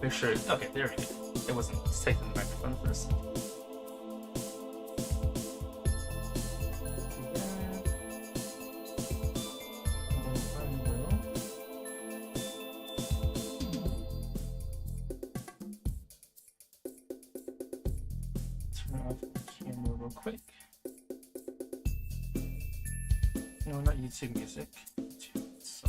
make sure. Okay, there we go. It wasn't taking the microphone for a second. Turn off the camera real quick. No, not YouTube music. So.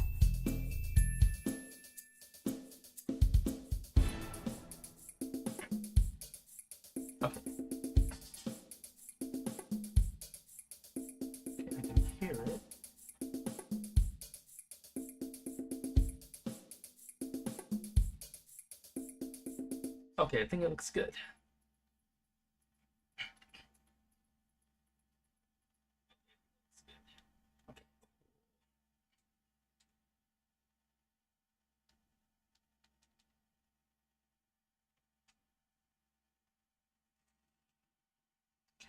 Okay. I can hear it. Okay, I think it looks good. Okay.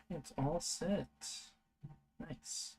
It's all set. Nice.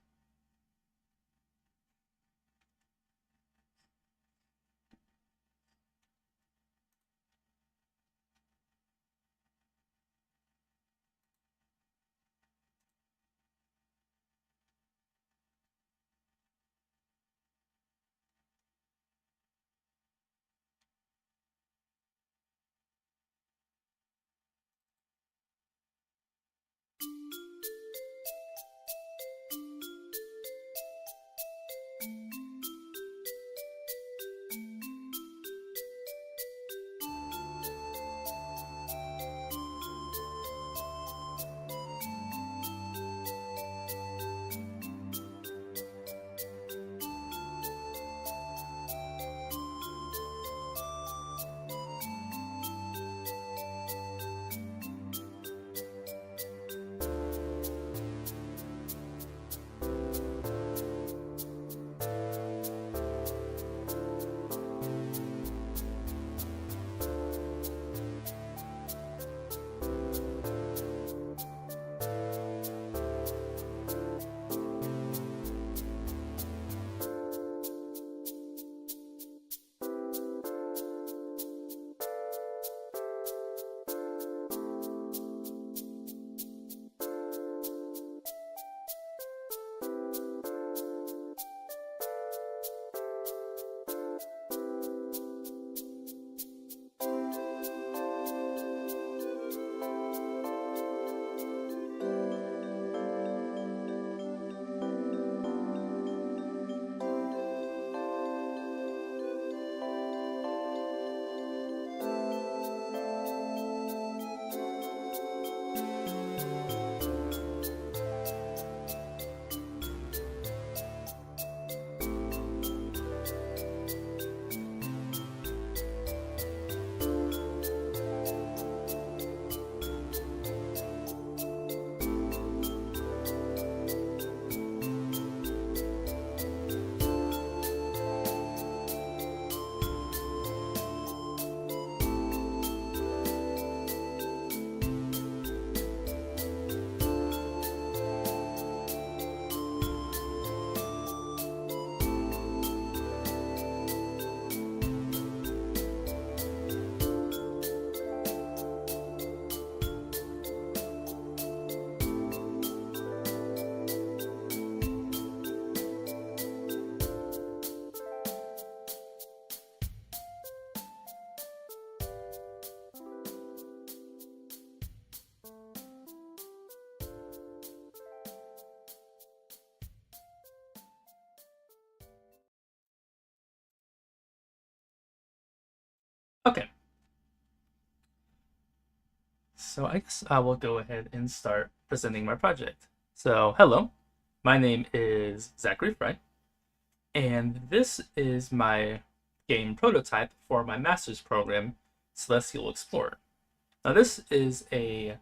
Okay. So I guess I will go ahead and start presenting my project. So hello, my name is Zachary Fry, and this is my game prototype for my master's program, Celestial Explorer. Now this is a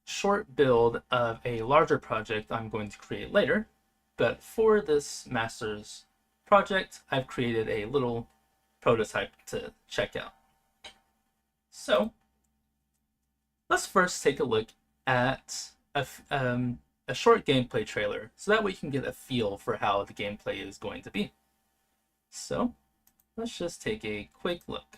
short build of a larger project I'm going to create later, but for this master's project, I've created a little prototype to check out. So let's first take a look at a short gameplay trailer, so that we can get a feel for how the gameplay is going to be. So let's just take a quick look.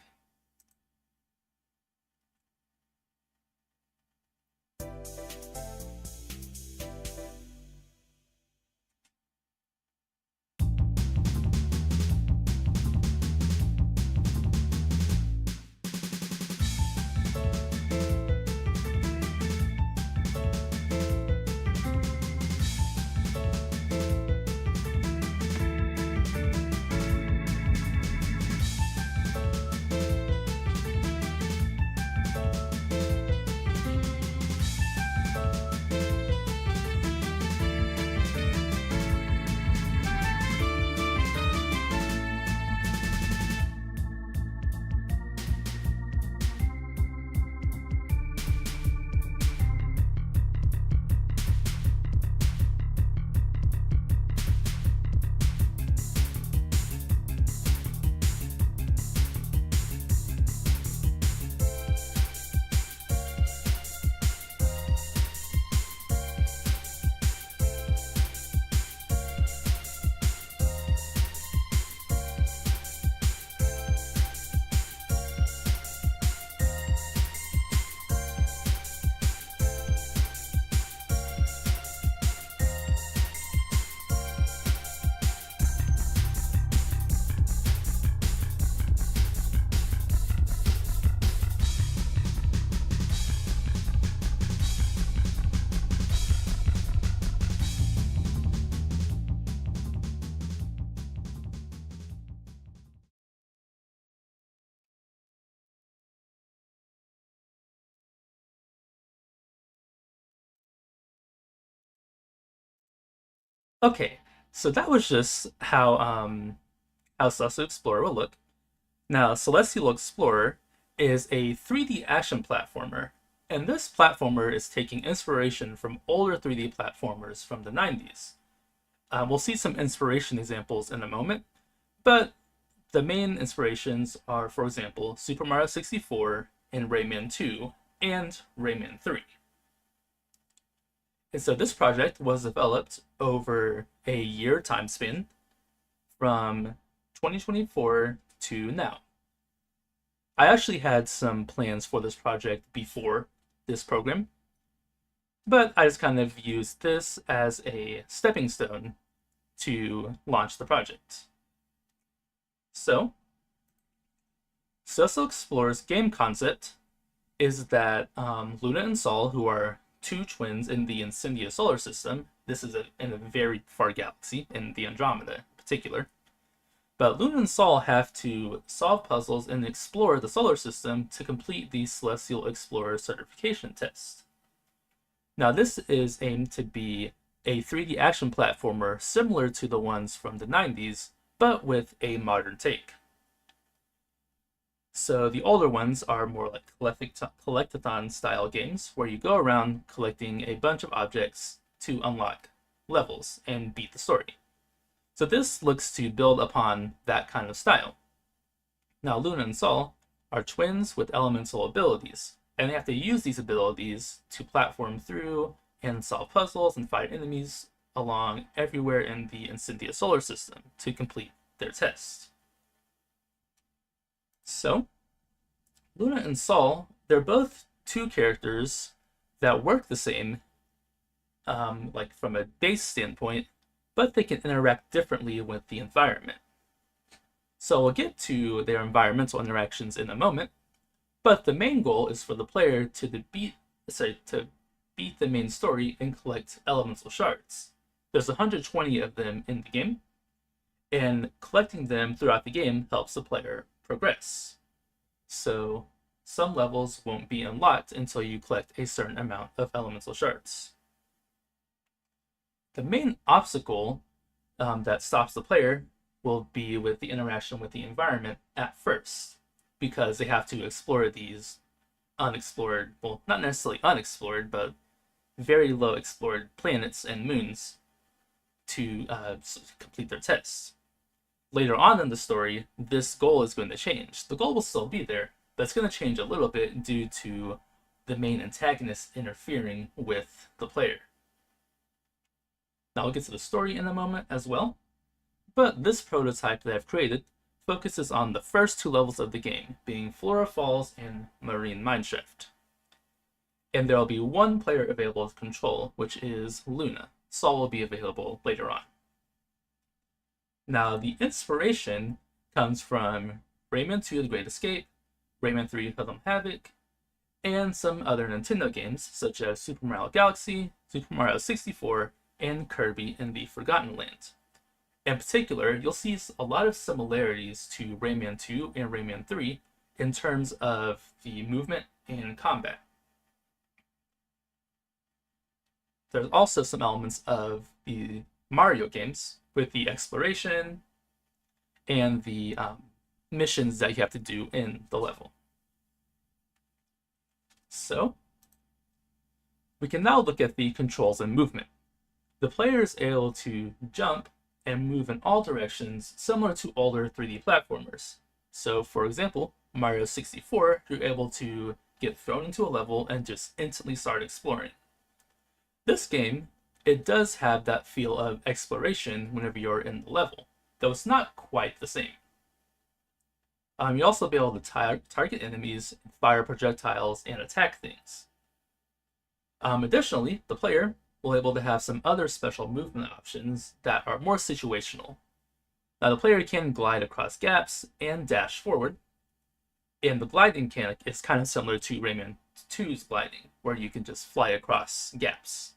Okay, so that was just how Celestial Explorer will look. Now, Celestial Explorer is a 3D action platformer, and this platformer is taking inspiration from older 3D platformers from the 90s. We'll see some inspiration examples in a moment, but the main inspirations are, for example, Super Mario 64 and Rayman 2 and Rayman 3. And so this project was developed over a year time span from 2024 to now. I actually had some plans for this project before this program, but I just kind of used this as a stepping stone to launch the project. So, Celestial Explorer's game concept is that Luna and Sol, who are two twins in the Incendia solar system, this is in a very far galaxy, in the Andromeda in particular, but Luna and Sol have to solve puzzles and explore the solar system to complete the Celestial Explorer certification test. Now, this is aimed to be a 3D action platformer similar to the ones from the 90s, but with a modern take. So the older ones are more like collectathon style games where you go around collecting a bunch of objects to unlock levels and beat the story. So this looks to build upon that kind of style. Now, Luna and Sol are twins with elemental abilities, and they have to use these abilities to platform through and solve puzzles and fight enemies along everywhere in the Incendia solar system to complete their test. So, Luna and Sol, they're both two characters that work the same, like from a base standpoint, but they can interact differently with the environment. So we'll get to their environmental interactions in a moment, but the main goal is for the player to beat the main story and collect elemental shards. There's 120 of them in the game, and collecting them throughout the game helps the player progress. So some levels won't be unlocked until you collect a certain amount of elemental shards. The main obstacle that stops the player will be with the interaction with the environment at first, because they have to explore these unexplored, well, not necessarily unexplored, but very low explored planets and moons to complete their tests. Later on in the story, this goal is going to change. The goal will still be there, but it's going to change a little bit due to the main antagonist interfering with the player. Now, I'll get to the story in a moment as well, but this prototype that I've created focuses on the first two levels of the game, being Flora Falls and Marine Mineshaft. And there will be one player available to control, which is Luna. Sol will be available later on. Now, the inspiration comes from Rayman 2 The Great Escape, Rayman 3 Hoodlum Havoc, and some other Nintendo games such as Super Mario Galaxy, Super Mario 64, and Kirby in the Forgotten Land. In particular, you'll see a lot of similarities to Rayman 2 and Rayman 3 in terms of the movement and combat. There's also some elements of the Mario games with the exploration and the missions that you have to do in the level. So, we can now look at the controls and movement. The player is able to jump and move in all directions similar to older 3D platformers. So, for example, Mario 64, you're able to get thrown into a level and just instantly start exploring. This game, it does have that feel of exploration whenever you're in the level, though it's not quite the same. You'll also be able to target enemies, fire projectiles, and attack things. Additionally, the player will be able to have some other special movement options that are more situational. Now, the player can glide across gaps and dash forward, and the gliding mechanic is kind of similar to Rayman 2's gliding, where you can just fly across gaps.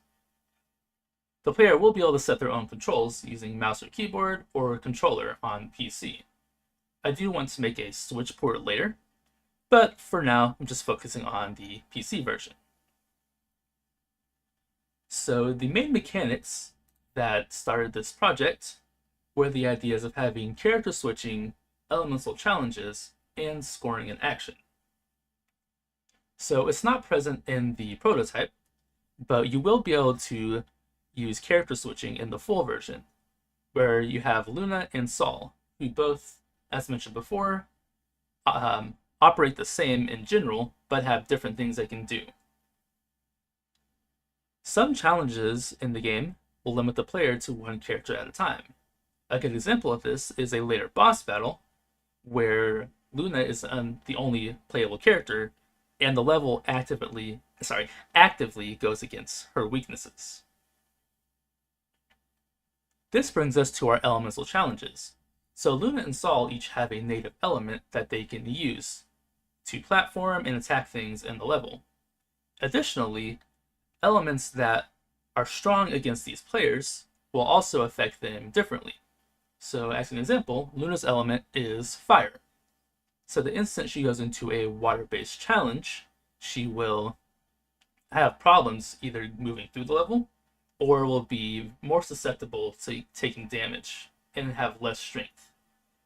The player will be able to set their own controls using mouse or keyboard or controller on PC. I do want to make a Switch port later, but for now, I'm just focusing on the PC version. So the main mechanics that started this project were the ideas of having character switching, elemental challenges, and scoring in action. So it's not present in the prototype, but you will be able to use character switching in the full version, where you have Luna and Sol, who both, as mentioned before, operate the same in general, but have different things they can do. Some challenges in the game will limit the player to one character at a time. A good example of this is a later boss battle, where Luna is the only playable character, and the level actively goes against her weaknesses. This brings us to our elemental challenges. So Luna and Sol each have a native element that they can use to platform and attack things in the level. Additionally, elements that are strong against these players will also affect them differently. So as an example, Luna's element is fire. So the instant she goes into a water-based challenge, she will have problems either moving through the level or will be more susceptible to taking damage and have less strength.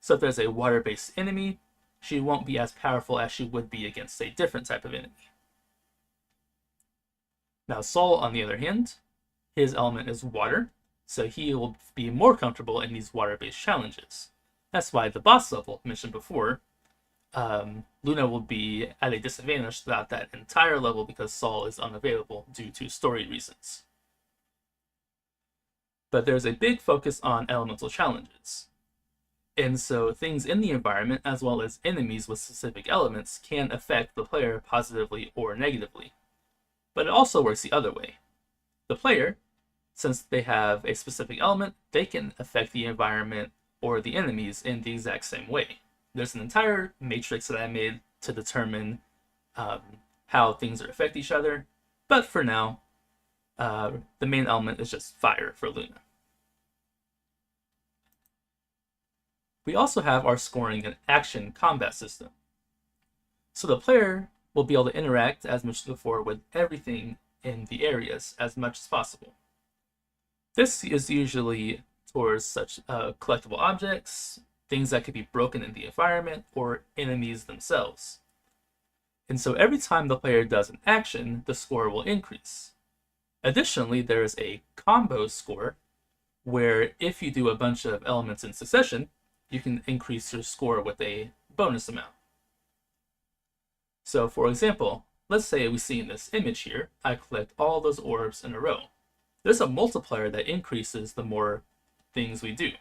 So if there's a water-based enemy, she won't be as powerful as she would be against a different type of enemy. Now Sol, on the other hand, his element is water, so he will be more comfortable in these water-based challenges. That's why the boss level mentioned before, Luna will be at a disadvantage throughout that entire level because Sol is unavailable due to story reasons. But there's a big focus on elemental challenges. And so things in the environment, as well as enemies with specific elements, can affect the player positively or negatively. But it also works the other way. The player, since they have a specific element, they can affect the environment or the enemies in the exact same way. There's an entire matrix that I made to determine how things affect each other, but for now, the main element is just fire for Luna. We also have our scoring and action combat system. So the player will be able to interact, as mentioned before, with everything in the areas as much as possible. This is usually towards such collectible objects, things that could be broken in the environment, or enemies themselves. And so every time the player does an action, the score will increase. Additionally, there is a combo score, where if you do a bunch of elements in succession, you can increase your score with a bonus amount. So for example, let's say we see in this image here, I collect all those orbs in a row. There's a multiplier that increases the more things we do.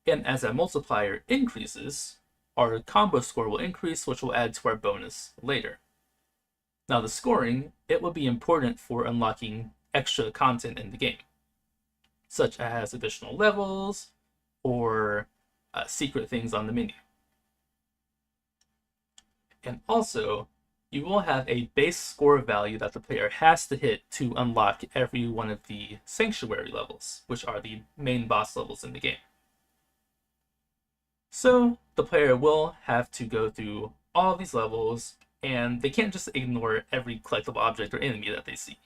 And as that multiplier increases, our combo score will increase, which will add to our bonus later. Now the scoring, it will be important for unlocking extra content in the game, such as additional levels or secret things on the menu. And also, you will have a base score value that the player has to hit to unlock every one of the sanctuary levels, which are the main boss levels in the game. So the player will have to go through all these levels, and they can't just ignore every collectible object or enemy that they see.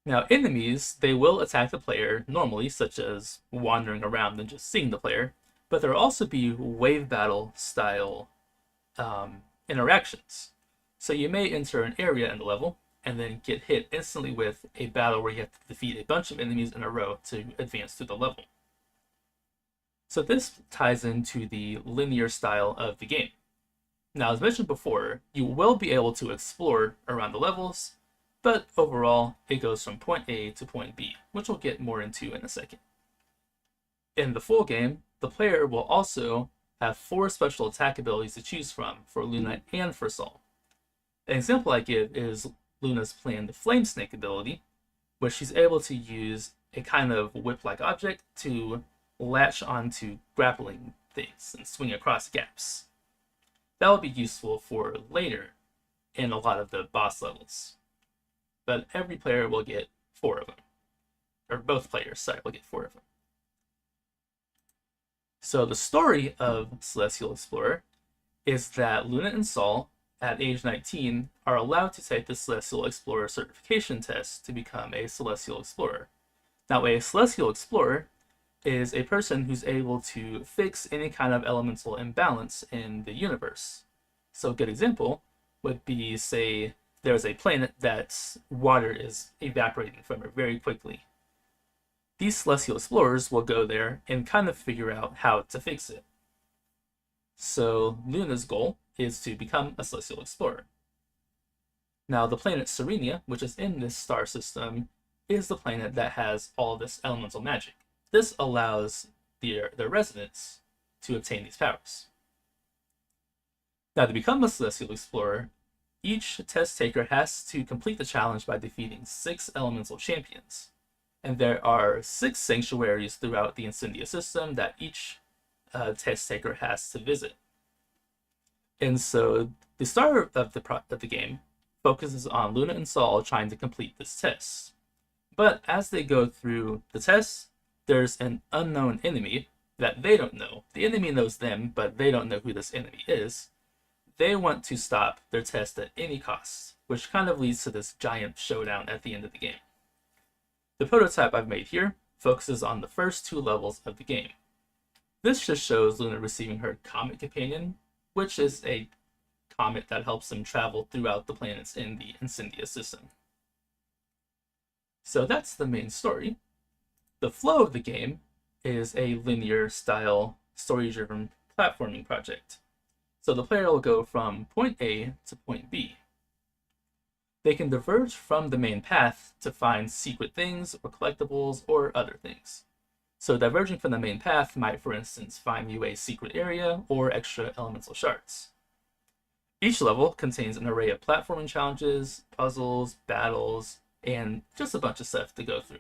Now enemies, they will attack the player normally, such as wandering around and just seeing the player, but there will also be wave battle style interactions. So you may enter an area in the level and then get hit instantly with a battle where you have to defeat a bunch of enemies in a row to advance through the level. So this ties into the linear style of the game. Now, as mentioned before, you will be able to explore around the levels, but overall it goes from point A to point B, which we'll get more into in a second. In the full game, the player will also have 4 special attack abilities to choose from for Luna and for Sol. An example I give is Luna's planned Flame Snake ability, where she's able to use a kind of whip-like object to latch onto grappling things and swing across gaps. That will be useful for later in a lot of the boss levels. But every player will get 4 of them. Or both players, sorry, will get 4 of them. So the story of Celestial Explorer is that Luna and Sol, at age 19, are allowed to take the Celestial Explorer certification test to become a Celestial Explorer, Now, a Celestial Explorer is a person who's able to fix any kind of elemental imbalance in the universe. So a good example would be, say, there's a planet that's water is evaporating from it very quickly. These Celestial Explorers will go there and kind of figure out how to fix it. So Luna's goal is to become a Celestial Explorer. Now, the planet Serenia, which is in this star system, is the planet that has all this elemental magic. This allows their residents to obtain these powers. Now, to become a Celestial Explorer, each test taker has to complete the challenge by defeating 6 elemental champions. And there are 6 sanctuaries throughout the Incendia system that each test taker has to visit. And so the start of the game focuses on Luna and Sol trying to complete this test. But as they go through the test, there's an unknown enemy that they don't know. The enemy knows them, but they don't know who this enemy is. They want to stop their test at any cost, which kind of leads to this giant showdown at the end of the game. The prototype I've made here focuses on the first 2 levels of the game. This just shows Luna receiving her Comet Companion, which is a comet that helps them travel throughout the planets in the Incendia system. So that's the main story. The flow of the game is a linear style story-driven platforming project. So the player will go from point A to point B. They can diverge from the main path to find secret things or collectibles or other things. So diverging from the main path might, for instance, find you a secret area or extra elemental shards. Each level contains an array of platforming challenges, puzzles, battles, and just a bunch of stuff to go through.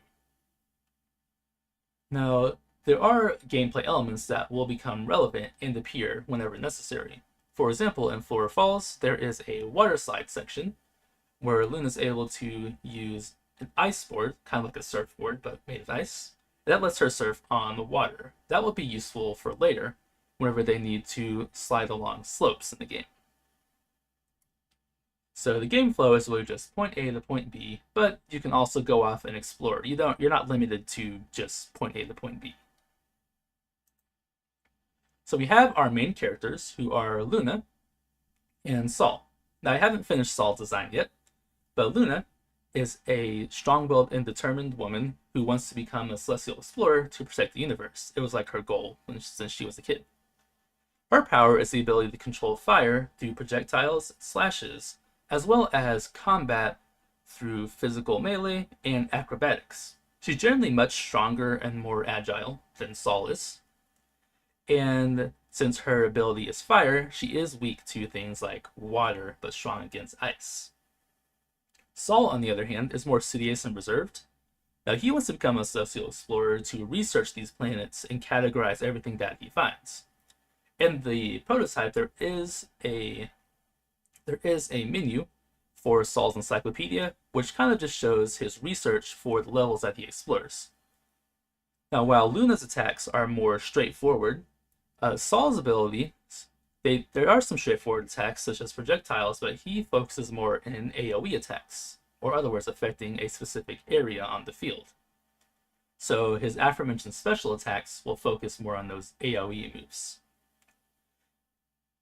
Now, there are gameplay elements that will become relevant and appear whenever necessary. For example, in Flora Falls, there is a water slide section where Luna's able to use an ice board, kind of like a surfboard, but made of ice. That lets her surf on the water. That will be useful for later, whenever they need to slide along slopes in the game. So the game flow is really just point A to point B, but you can also go off and explore. You're not limited to just point A to point B. So we have our main characters, who are Luna and Sol. Now, I haven't finished Sol's design yet, but Luna is a strong-willed and determined woman who wants to become a Celestial Explorer to protect the universe. It was like her goal since she was a kid. Her power is the ability to control fire through projectiles, slashes, as well as combat through physical melee and acrobatics. She's generally much stronger and more agile than Sol is. And since her ability is fire, she is weak to things like water, but strong against ice. Sol, on the other hand, is more studious and reserved. Now, he wants to become a Celestial Explorer to research these planets and categorize everything that he finds. In the prototype, there is a menu for Sol's encyclopedia, which kind of just shows his research for the levels that he explores. Now, while Luna's attacks are more straightforward, Sol's abilities, there are some straightforward attacks, such as projectiles, but he focuses more in AoE attacks, or other words, affecting a specific area on the field. So his aforementioned special attacks will focus more on those AoE moves.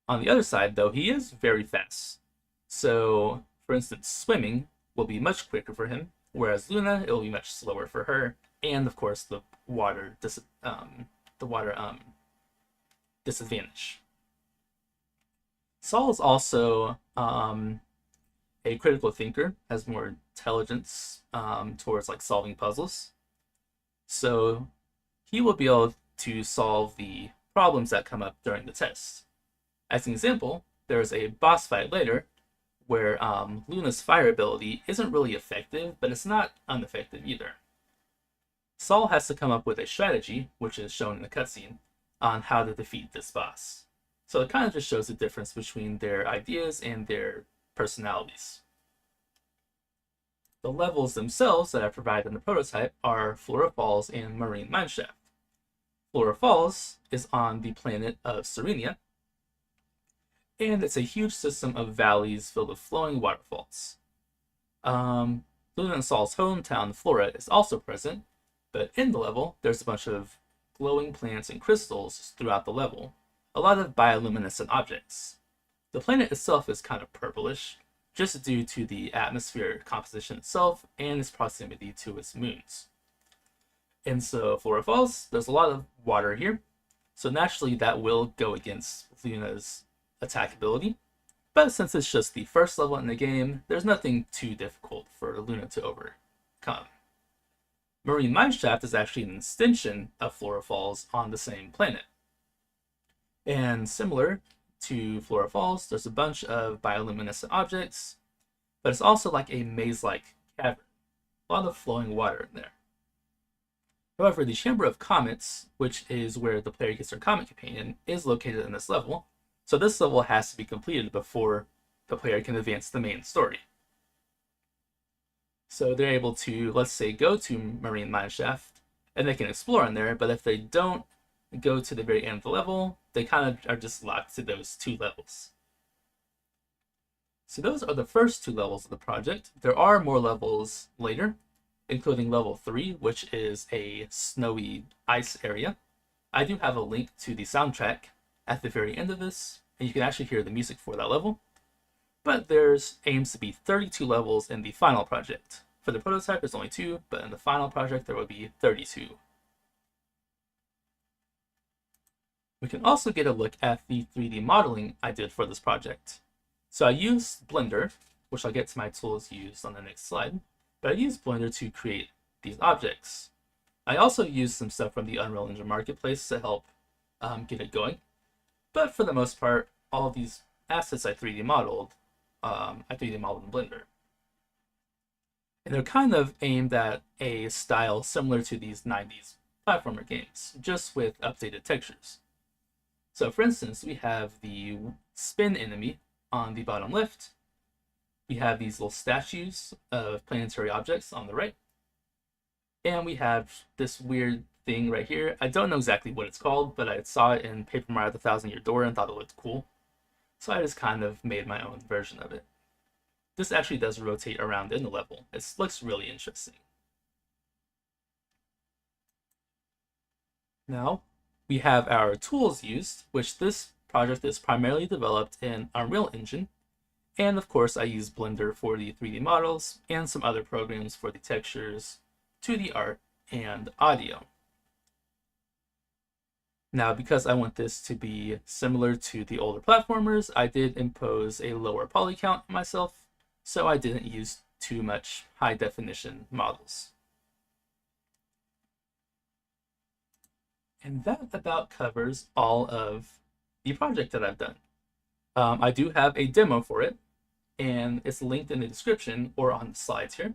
On the other side, though, he is very fast. So, for instance, swimming will be much quicker for him, whereas Luna, it will be much slower for her, and of course the water disadvantage. Sol is also a critical thinker, has more intelligence towards like solving puzzles. So he will be able to solve the problems that come up during the test. As an example, there's a boss fight later where Luna's fire ability isn't really effective, but it's not ineffective either. Sol has to come up with a strategy, which is shown in the cutscene, on how to defeat this boss. So it kind of just shows the difference between their ideas and their personalities. The levels themselves that I provide in the prototype are Flora Falls and Marine Mineshaft. Flora Falls is on the planet of Serenia, and it's a huge system of valleys filled with flowing waterfalls. Luna and Sol's hometown, Flora, is also present, But in the level, there's a bunch of glowing plants and crystals throughout the level, a lot of bioluminescent objects. The planet itself is kind of purplish, just due to the atmosphere composition itself and its proximity to its moons. And so Flora Falls, there's a lot of water here, so naturally that will go against Luna's attack ability. But since it's just the first level in the game, there's nothing too difficult for Luna to overcome. Marine Mineshaft is actually an extension of Flora Falls on the same planet. And similar to Flora Falls, there's a bunch of bioluminescent objects, but it's also like a maze-like cavern. A lot of flowing water in there. However, the Chamber of Comets, which is where the player gets their comet companion, is located in this level, so this level has to be completed before the player can advance the main story. So they're able to, let's say, go to Marine Mineshaft, and they can explore in there, but if they don't go to the very end of the level, they kind of are just locked to those 2 levels. So those are the first 2 levels of the project. There are more levels later, including level 3, which is a snowy ice area. I do have a link to the soundtrack at the very end of this, and you can actually hear the music for that level. But there's aims to be 32 levels in the final project. For the prototype, there's only 2, but in the final project, there will be 32. We can also get a look at the 3D modeling I did for this project. So I used Blender, which I'll get to my tools used on the next slide, but I used Blender to create these objects. I also used some stuff from the Unreal Engine Marketplace to help get it going. But for the most part, all of these assets I 3D modeled in Blender. And they're kind of aimed at a style similar to these 90s platformer games, just with updated textures. So for instance, we have the spin enemy on the bottom left. We have these little statues of planetary objects on the right. And we have this weird thing right here. I don't know exactly what it's called, but I saw it in Paper Mario: The Thousand-Year Door and thought it looked cool. So I just kind of made my own version of it. This actually does rotate around in the level. It looks really interesting. Now, we have our tools used, which this project is primarily developed in Unreal Engine. And of course, I use Blender for the 3D models and some other programs for the textures, 2D art, and audio. Now, because I want this to be similar to the older platformers, I did impose a lower poly count on myself, so I didn't use too much high definition models. And that about covers all of the project that I've done. I do have a demo for it, and it's linked in the description or on the slides here.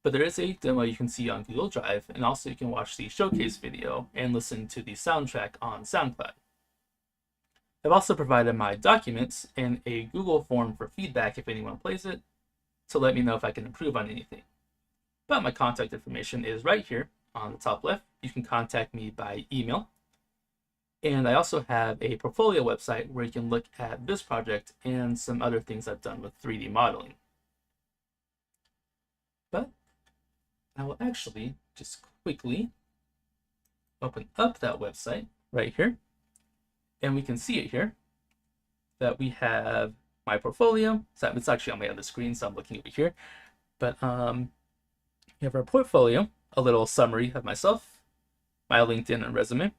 But there is a demo you can see on Google Drive, and also you can watch the showcase video and listen to the soundtrack on SoundCloud. I've also provided my documents and a Google form for feedback if anyone plays it, to let me know if I can improve on anything. But my contact information is right here on the top left. You can contact me by email. And I also have a portfolio website where you can look at this project and some other things I've done with 3D modeling. But I will actually just quickly open up that website right here. And we can see it here that we have my portfolio. So it's actually on my other screen, so I'm looking over here. But we have our portfolio, a little summary of myself, my LinkedIn and resume,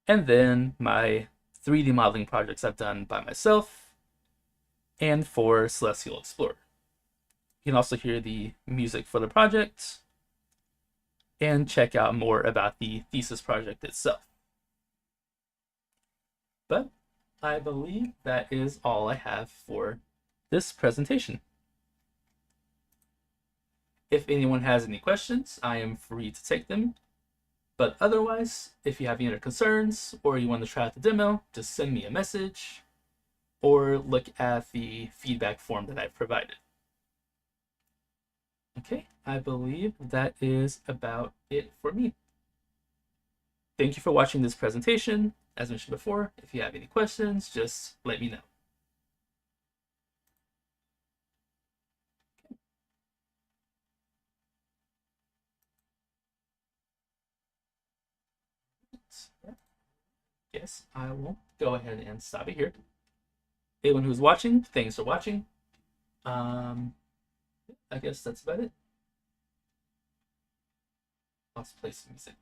and then my 3D modeling projects I've done by myself and for Celestial Explorer. You can also hear the music for the project and check out more about the thesis project itself. But I believe that is all I have for this presentation. If anyone has any questions, I am free to take them. But otherwise, if you have any other concerns or you want to try out the demo, just send me a message or look at the feedback form that I've provided. Okay, I believe that is about it for me. Thank you for watching this presentation. As mentioned before, if you have any questions, just let me know. guess I will go ahead and stop it here. Anyone who's watching, thanks for watching. I guess that's about it. Let's play some music.